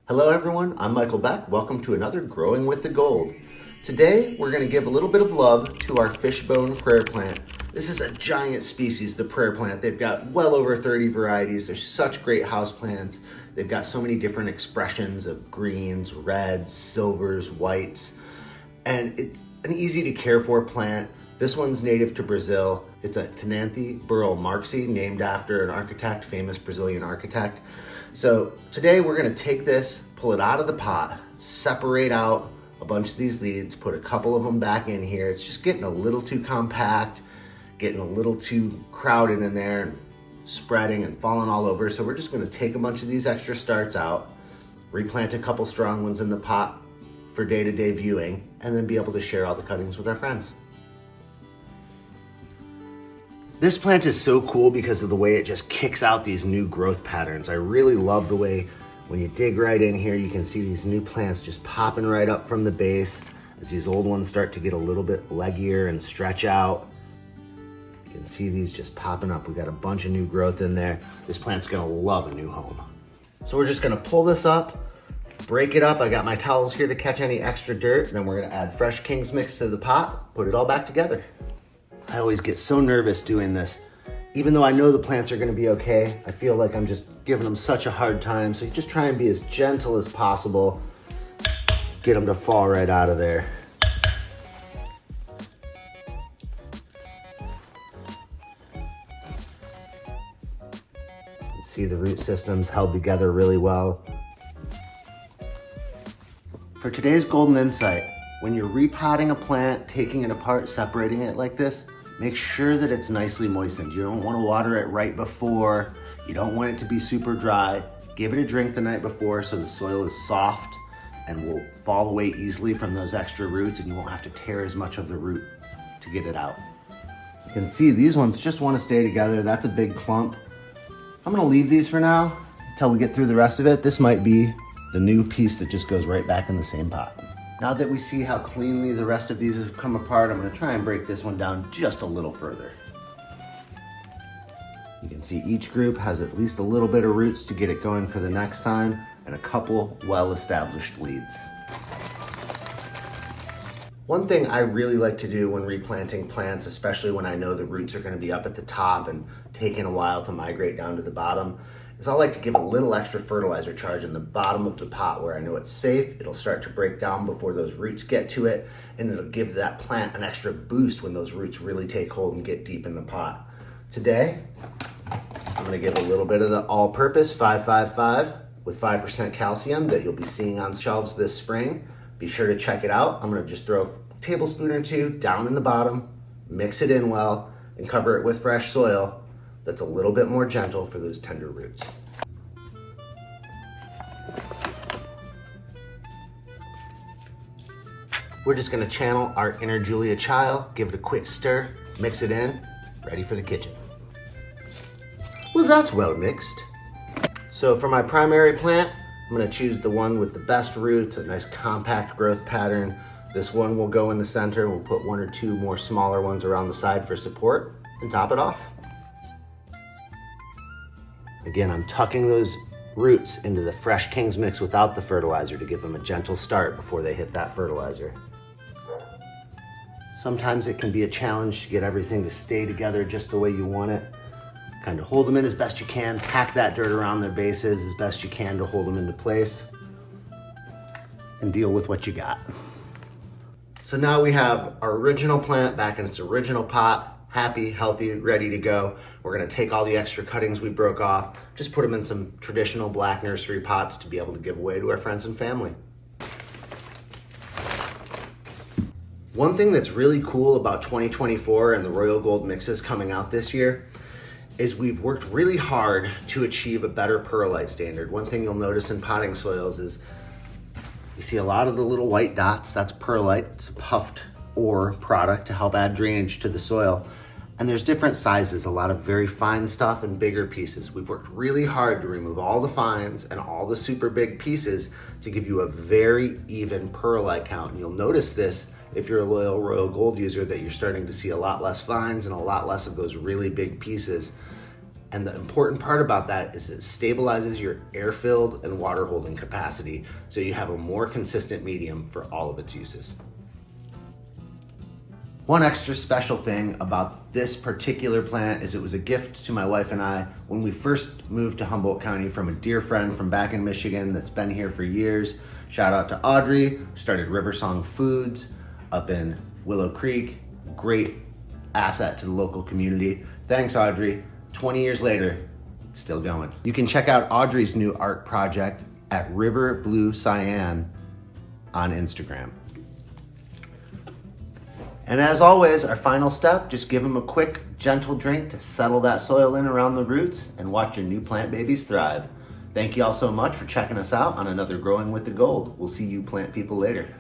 Hello everyone, I'm Michael Beck. Welcome to another Growing with the Gold. Today we're going to give a little bit of love to our fishbone prayer plant. This is a giant species, the prayer plant. They've got well over 30 varieties. They're such great house plants. They've got so many different expressions of greens, reds, silvers, whites, and it's an easy to care for plant. This one's native to Brazil. It's a Tenanthe burl marxi, named after an architect, famous Brazilian architect. So today we're gonna take this, pull it out of the pot, separate out a bunch of these leaves, put a couple of them back in here. It's just getting a little too compact, getting a little too crowded in there, and spreading and falling all over. So we're just gonna take a bunch of these extra starts out, replant a couple strong ones in the pot for day-to-day viewing, and then be able to share all the cuttings with our friends. This plant is so cool because of the way it just kicks out these new growth patterns. I really love the way when you dig right in here, you can see these new plants just popping right up from the base as these old ones start to get a little bit leggier and stretch out. You can see these just popping up. We got a bunch of new growth in there. This plant's gonna love a new home. So we're just gonna pull this up, break it up. I got my towels here to catch any extra dirt. Then we're gonna add fresh King's Mix to the pot, put it all back together. I always get so nervous doing this. Even though I know the plants are gonna be okay, I feel like I'm just giving them such a hard time. So you just try and be as gentle as possible. Get them to fall right out of there. You see the root system's held together really well. For today's golden insight, when you're repotting a plant, taking it apart, separating it like this, make sure that it's nicely moistened. You don't want to water it right before. You don't want it to be super dry. Give it a drink the night before so the soil is soft and will fall away easily from those extra roots, and you won't have to tear as much of the root to get it out. You can see these ones just want to stay together. That's a big clump. I'm going to leave these for now until we get through the rest of it. This might be the new piece that just goes right back in the same pot. Now that we see how cleanly the rest of these have come apart, I'm gonna try and break this one down just a little further. You can see each group has at least a little bit of roots to get it going for the next time, and a couple well-established leads. One thing I really like to do when replanting plants, especially when I know the roots are gonna be up at the top and taking a while to migrate down to the bottom, is I like to give a little extra fertilizer charge in the bottom of the pot where I know it's safe. It'll start to break down before those roots get to it, and it'll give that plant an extra boost when those roots really take hold and get deep in the pot. Today, I'm gonna give a little bit of the all-purpose 555 with 5% calcium that you'll be seeing on shelves this spring. Be sure to check it out. I'm gonna just throw a tablespoon or two down in the bottom, mix it in well, and cover it with fresh soil that's a little bit more gentle for those tender roots. We're just gonna channel our inner Julia Child, give it a quick stir, mix it in, ready for the kitchen. Well, that's well mixed. So for my primary plant, I'm gonna choose the one with the best roots, a nice compact growth pattern. This one will go in the center. We'll put one or two more smaller ones around the side for support and top it off. Again, I'm tucking those roots into the fresh King's Mix without the fertilizer to give them a gentle start before they hit that fertilizer. Sometimes it can be a challenge to get everything to stay together just the way you want it. Kind of hold them in as best you can, pack that dirt around their bases as best you can to hold them into place, and deal with what you got. So now we have our original plant back in its original pot, happy, healthy, ready to go. We're gonna take all the extra cuttings we broke off, just put them in some traditional black nursery pots to be able to give away to our friends and family. One thing that's really cool about 2024 and the Royal Gold mixes coming out this year is we've worked really hard to achieve a better perlite standard. One thing you'll notice in potting soils is you see a lot of the little white dots. That's perlite. It's a puffed ore product to help add drainage to the soil. And there's different sizes, a lot of very fine stuff and bigger pieces. We've worked really hard to remove all the fines and all the super big pieces to give you a very even perlite count. And you'll notice this if you're a loyal Royal Gold user, that you're starting to see a lot less fines and a lot less of those really big pieces. And the important part about that is it stabilizes your air-filled and water holding capacity so you have a more consistent medium for all of its uses. One extra special thing about this particular plant is it was a gift to my wife and I when we first moved to Humboldt County from a dear friend from back in Michigan that's been here for years. Shout out to Audrey, who started Riversong Foods up in Willow Creek. Great asset to the local community. Thanks, Audrey. 20 years later, it's still going. You can check out Audrey's new art project at River Blue Cyan on Instagram. And as always, our final step, just give them a quick, gentle drink to settle that soil in around the roots and watch your new plant babies thrive. Thank you all so much for checking us out on another Growing with the Gold. We'll see you plant people later.